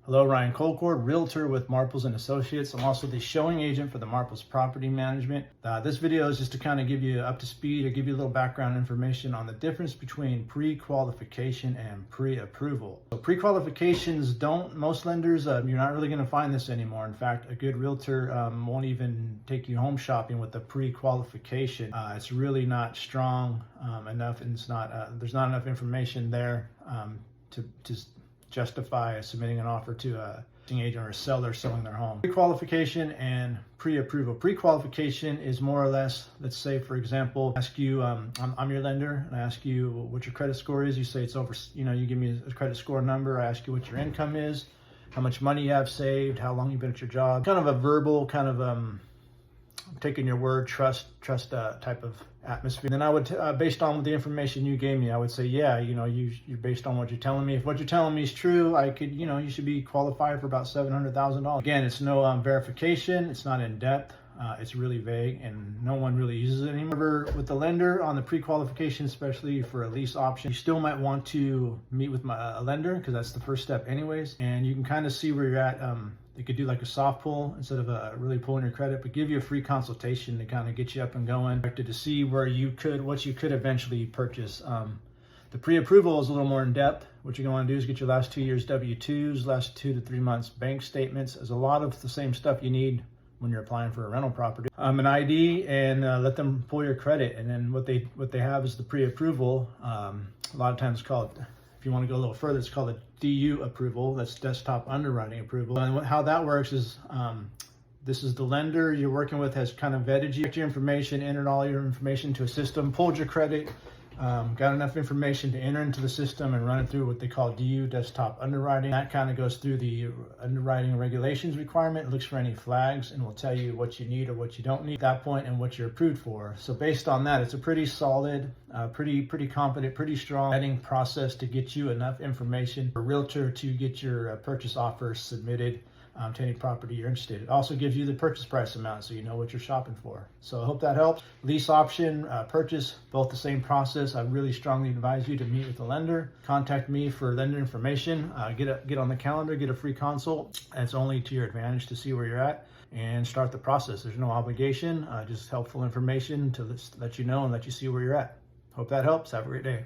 Hello, Ryan Colcord, Realtor with Marples & Associates. I'm also the showing agent for the Marples Property Management. This video is just to kind of give you up to speed or give you a little background information on the difference between pre-qualification and pre-approval. So pre-qualifications most lenders, you're not really going to find this anymore. In fact, a good realtor won't even take you home shopping with the pre-qualification. It's really not strong enough, and there's not enough information there to justify submitting an offer to a agent or a seller selling their home. Pre-qualification and pre-approval. Pre-qualification is more or less, let's say for example, ask you, I'm your lender, and I ask you what your credit score is. You say it's over, you give me a credit score number. I ask you what your income is, how much money you have saved, how long you've been at your job. Kind of a verbal, kind of taking your word, trust type of atmosphere. Then I would, based on the information you gave me, I would say, yeah, you're based on what you're telling me. If what you're telling me is true, I could, you should be qualified for about $700,000. Again, it's no verification. It's not in depth. It's really vague, and no one really uses it anymore. With the lender on the pre-qualification, especially for a lease option, you still might want to meet with a lender, because that's the first step anyways. And you can kind of see where you're at. They could do like a soft pull instead of really pulling your credit, but give you a free consultation to kind of get you up and going, to see where what you could eventually purchase. The pre-approval is a little more in depth. What you're going to do is get your last 2 years W-2s, last 2 to 3 months bank statements. There's a lot of the same stuff you need when you're applying for a rental property. An ID, and let them pull your credit. And then what they have is the pre-approval. A lot of times called, if you want to go a little further, it's called a DU approval. That's desktop underwriting approval. And how that works is, this is the lender you're working with has kind of vetted you, checked your information, entered all your information to a system, pulled your credit, got enough information to enter into the system and run it through what they call DU, desktop underwriting. That kind of goes through the underwriting regulations requirement, looks for any flags, and will tell you what you need or what you don't need at that point and what you're approved for. So based on that, it's a pretty solid, pretty competent, pretty strong vetting process to get you enough information for a realtor to get your purchase offer submitted to any property you're interested in. It also gives you the purchase price amount, so you know what you're shopping for. So I hope that helps. Lease option, purchase, both the same process. I really strongly advise you to meet with the lender. Contact me for lender information. Get on the calendar, get a free consult. And it's only to your advantage to see where you're at and start the process. There's no obligation, just helpful information to let you know and let you see where you're at. Hope that helps. Have a great day.